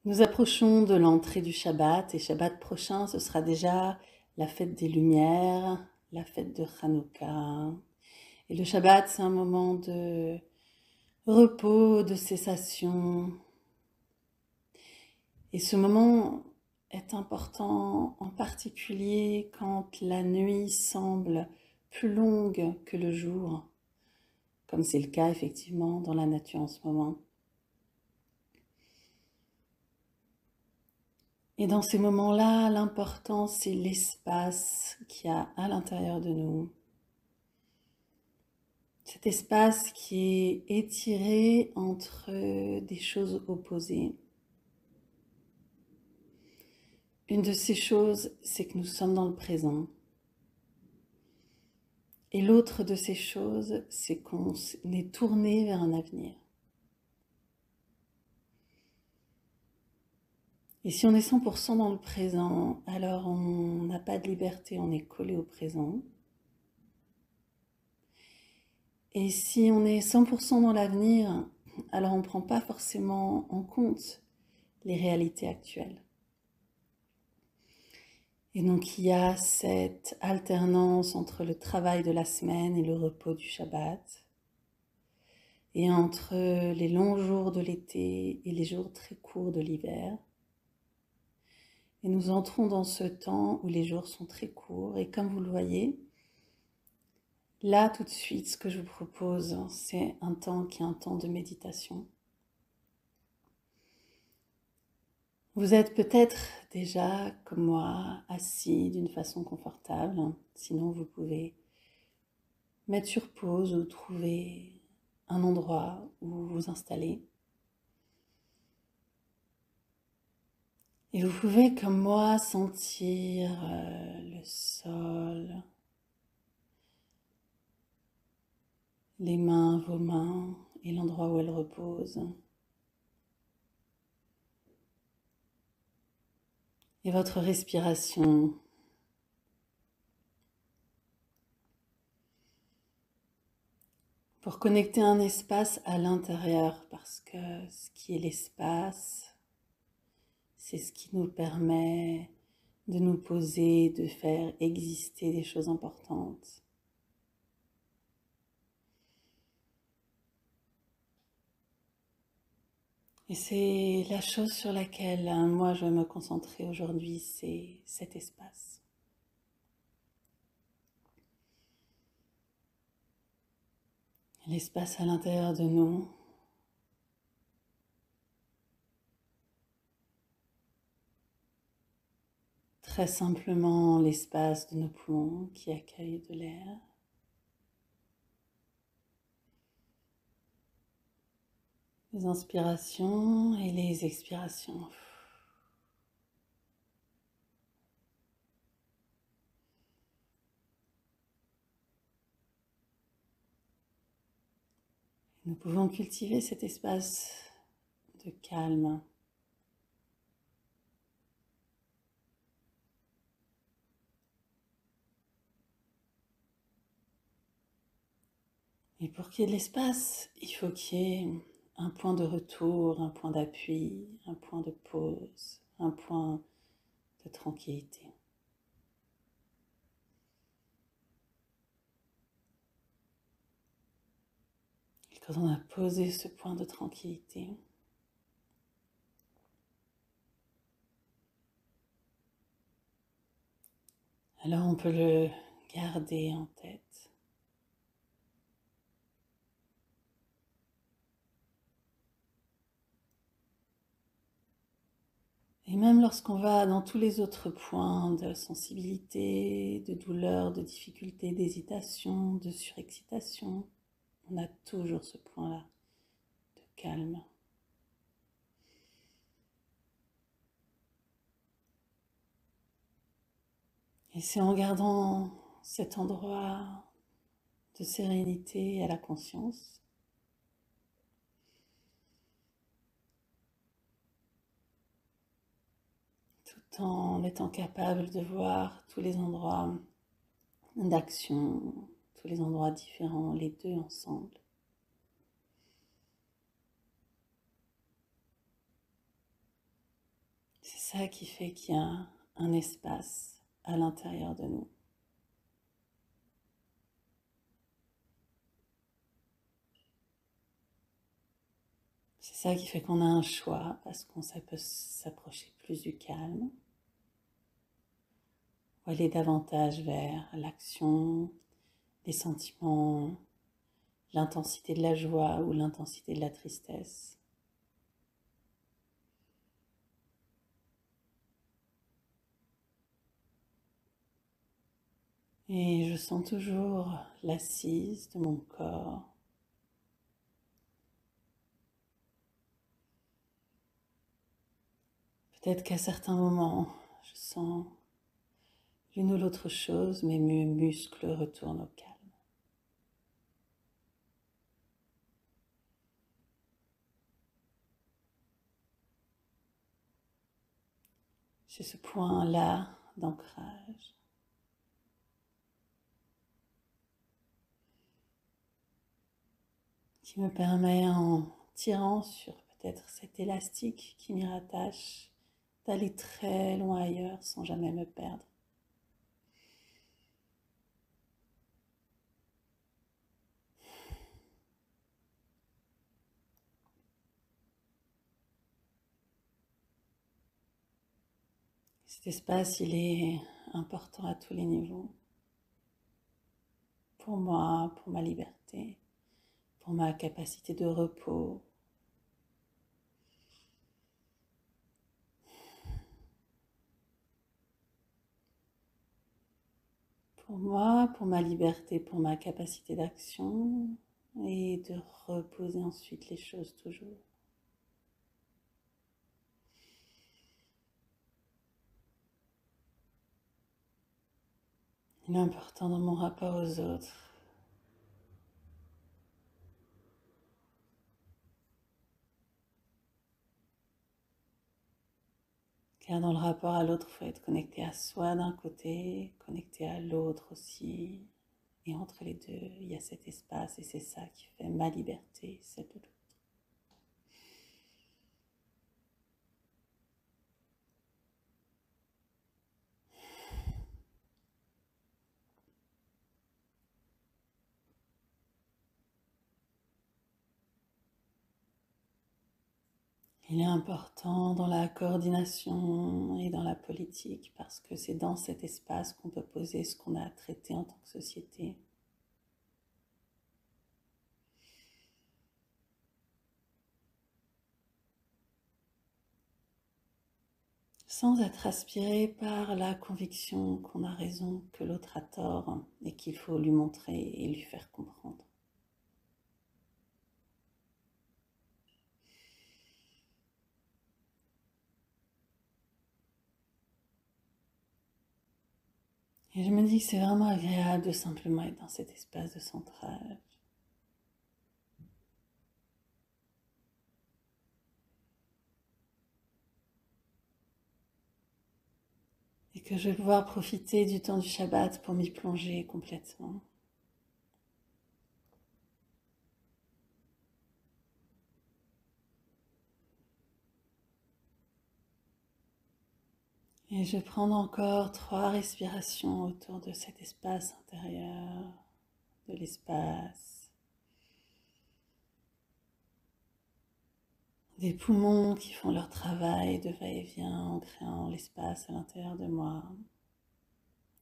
Nous approchons de l'entrée du Shabbat et Shabbat prochain, ce sera déjà la fête des Lumières, la fête de Hanouka. Et le Shabbat, c'est un moment de repos, de cessation. Et ce moment est important en particulier quand la nuit semble plus longue que le jour, comme c'est le cas effectivement dans la nature en ce moment. Et dans ces moments-là, l'important, c'est l'espace qu'il y a à l'intérieur de nous. Cet espace qui est étiré entre des choses opposées. Une de ces choses, c'est que nous sommes dans le présent. Et l'autre de ces choses, c'est qu'on est tourné vers un avenir. Et si on est 100% dans le présent, alors on n'a pas de liberté, on est collé au présent. Et si on est 100% dans l'avenir, alors on ne prend pas forcément en compte les réalités actuelles. Et donc il y a cette alternance entre le travail de la semaine et le repos du Shabbat, et entre les longs jours de l'été et les jours très courts de l'hiver. Et nous entrons dans ce temps où les jours sont très courts, et comme vous le voyez, là tout de suite ce que je vous propose, c'est un temps qui est un temps de méditation. Vous êtes peut-être déjà, comme moi, assis d'une façon confortable. Sinon, vous pouvez mettre sur pause ou trouver un endroit où vous installer. Et vous pouvez, comme moi, sentir le sol, les mains, vos mains et l'endroit où elles reposent. Et votre respiration. Pour connecter un espace à l'intérieur, parce que ce qui est l'espace, c'est ce qui nous permet de nous poser, de faire exister des choses importantes. Et c'est la chose sur laquelle moi je vais me concentrer aujourd'hui, c'est cet espace. L'espace à l'intérieur de nous. Très simplement l'espace de nos poumons qui accueille de l'air. Les inspirations et les expirations. Nous pouvons cultiver cet espace de calme. Et pour qu'il y ait de l'espace, il faut qu'il y ait un point de retour, un point d'appui, un point de pause, un point de tranquillité. Et quand on a posé ce point de tranquillité, alors on peut le garder en tête. Et même lorsqu'on va dans tous les autres points de sensibilité, de douleur, de difficulté, d'hésitation, de surexcitation, on a toujours ce point-là de calme. Et c'est en gardant cet endroit de sérénité à la conscience tout en étant capable de voir tous les endroits d'action, tous les endroits différents, les deux ensemble. C'est ça qui fait qu'il y a un espace à l'intérieur de nous. C'est ça qui fait qu'on a un choix, parce qu'on peut s'approcher plus du calme, ou aller davantage vers l'action, les sentiments, l'intensité de la joie ou l'intensité de la tristesse. Et je sens toujours l'assise de mon corps. Peut-être qu'à certains moments, je sens l'une ou l'autre chose, mais mes muscles retournent au calme. J'ai ce point-là d'ancrage qui me permet, en tirant sur peut-être cet élastique qui m'y rattache, d'aller très loin ailleurs sans jamais me perdre. Cet espace, il est important à tous les niveaux. Pour moi, pour ma liberté, pour ma capacité de repos. Pour moi, pour ma liberté, pour ma capacité d'action et de reposer ensuite les choses toujours. Il est important dans mon rapport aux autres. Car dans le rapport à l'autre, il faut être connecté à soi d'un côté, connecté à l'autre aussi. Et entre les deux, il y a cet espace et c'est ça qui fait ma liberté, celle de l'autre. Il est important dans la coordination et dans la politique parce que c'est dans cet espace qu'on peut poser ce qu'on a à traiter en tant que société. Sans être aspiré par la conviction qu'on a raison, que l'autre a tort et qu'il faut lui montrer et lui faire comprendre. Et je me dis que c'est vraiment agréable de simplement être dans cet espace de centrage. Et que je vais pouvoir profiter du temps du Shabbat pour m'y plonger complètement. Et je vais prendre encore 3 respirations autour de cet espace intérieur, de l'espace, des poumons qui font leur travail de va-et-vient en créant l'espace à l'intérieur de moi.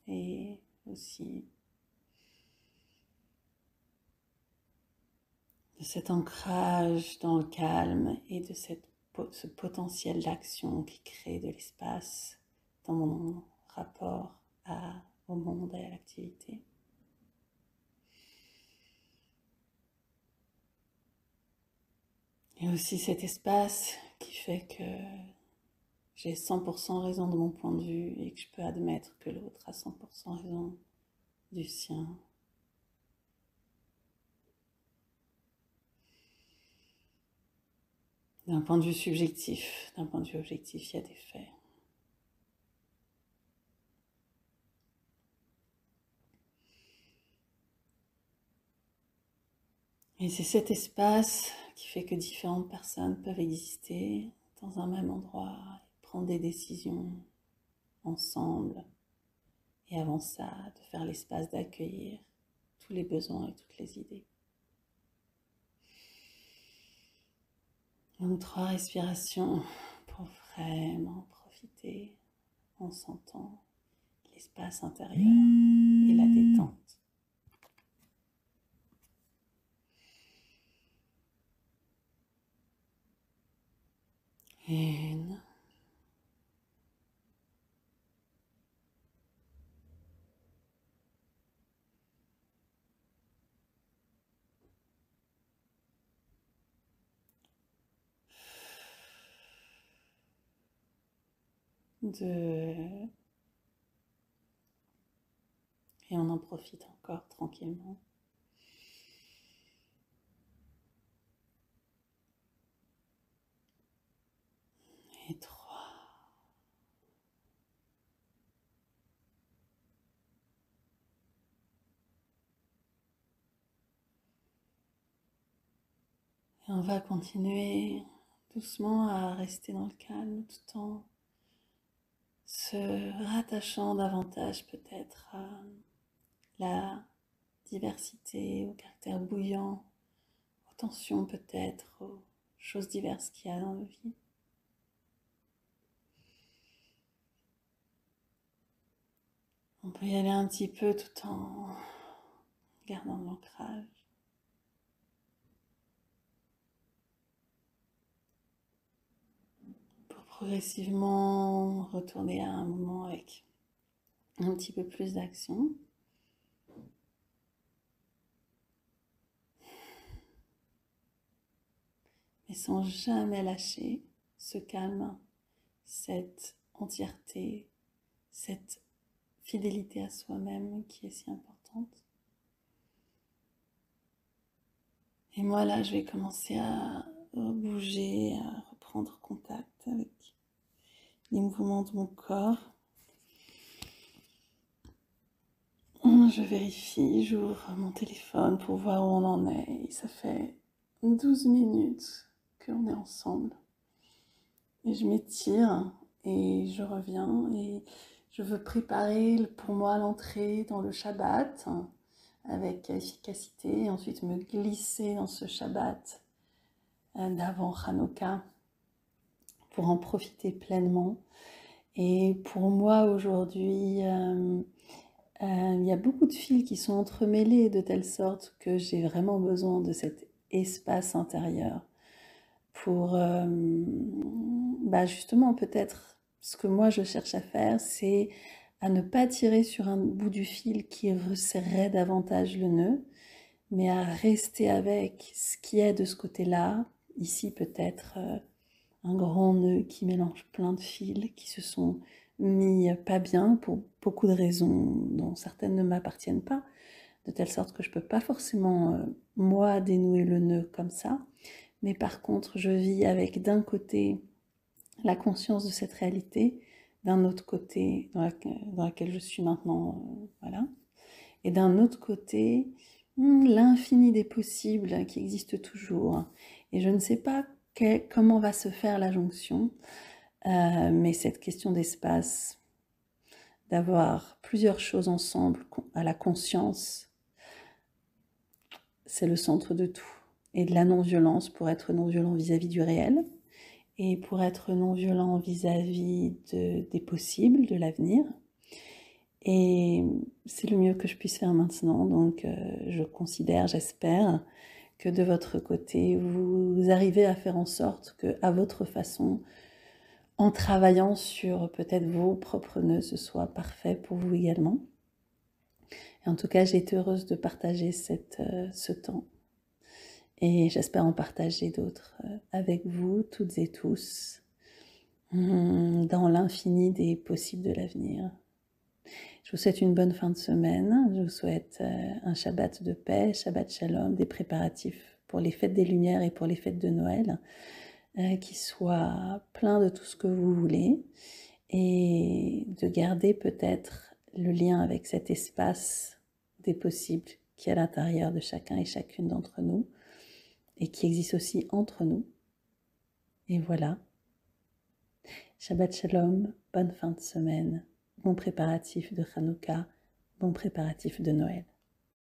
Et aussi de cet ancrage dans le calme et de ce potentiel d'action qui crée de l'espace dans mon rapport au monde et à l'activité. Et aussi cet espace qui fait que j'ai 100% raison de mon point de vue et que je peux admettre que l'autre a 100% raison du sien. D'un point de vue subjectif, d'un point de vue objectif, il y a des faits. Et c'est cet espace qui fait que différentes personnes peuvent exister dans un même endroit, prendre des décisions ensemble et avant ça, de faire l'espace d'accueillir tous les besoins et toutes les idées. Donc 3 respirations pour vraiment profiter en sentant l'espace intérieur et la détente. Une. 2. Et on en profite encore tranquillement. Et 3. Et on va continuer doucement à rester dans le calme tout en se rattachant davantage peut-être à la diversité, au caractère bouillant, aux tensions peut-être, aux choses diverses qu'il y a dans nos vies. On peut y aller un petit peu tout en gardant l'ancrage. Pour progressivement retourner à un moment avec un petit peu plus d'action. Mais sans jamais lâcher ce calme, cette entièreté, cette fidélité à soi-même qui est si importante. Et moi là, je vais commencer à bouger, à reprendre contact avec les mouvements de mon corps. Je vérifie, j'ouvre mon téléphone pour voir où on en est. Et ça fait 12 minutes qu'on est ensemble. Et je m'étire et je reviens et je veux préparer pour moi l'entrée dans le Shabbat avec efficacité et ensuite me glisser dans ce Shabbat d'avant Hanouka pour en profiter pleinement. Et pour moi aujourd'hui, il y a beaucoup de fils qui sont entremêlés de telle sorte que j'ai vraiment besoin de cet espace intérieur pour justement peut-être ce que moi je cherche à faire, c'est à ne pas tirer sur un bout du fil qui resserrerait davantage le nœud, mais à rester avec ce qui est de ce côté-là, ici peut-être un grand nœud qui mélange plein de fils qui se sont mis pas bien pour beaucoup de raisons dont certaines ne m'appartiennent pas, de telle sorte que je ne peux pas forcément moi dénouer le nœud comme ça. Mais par contre, je vis avec d'un côté la conscience de cette réalité, d'un autre côté dans laquelle je suis maintenant, voilà. Et d'un autre côté, l'infini des possibles qui existe toujours. Et je ne sais pas comment va se faire la jonction, mais cette question d'espace, d'avoir plusieurs choses ensemble à la conscience, c'est le centre de tout. Et de la non-violence pour être non-violent vis-à-vis du réel et pour être non-violent vis-à-vis des possibles, de l'avenir. Et c'est le mieux que je puisse faire maintenant, donc je considère, j'espère, que de votre côté, vous arrivez à faire en sorte que, à votre façon, en travaillant sur peut-être vos propres nœuds, ce soit parfait pour vous également. Et en tout cas, j'ai été heureuse de partager ce temps. Et j'espère en partager d'autres avec vous, toutes et tous, dans l'infini des possibles de l'avenir. Je vous souhaite une bonne fin de semaine. Je vous souhaite un Shabbat de paix, Shabbat Shalom, des préparatifs pour les fêtes des Lumières et pour les fêtes de Noël, qui soient pleins de tout ce que vous voulez et de garder peut-être le lien avec cet espace des possibles qui est à l'intérieur de chacun et chacune d'entre nous et qui existe aussi entre nous. Et voilà. Shabbat Shalom, bonne fin de semaine, bon préparatif de Hanouka, bon préparatif de Noël.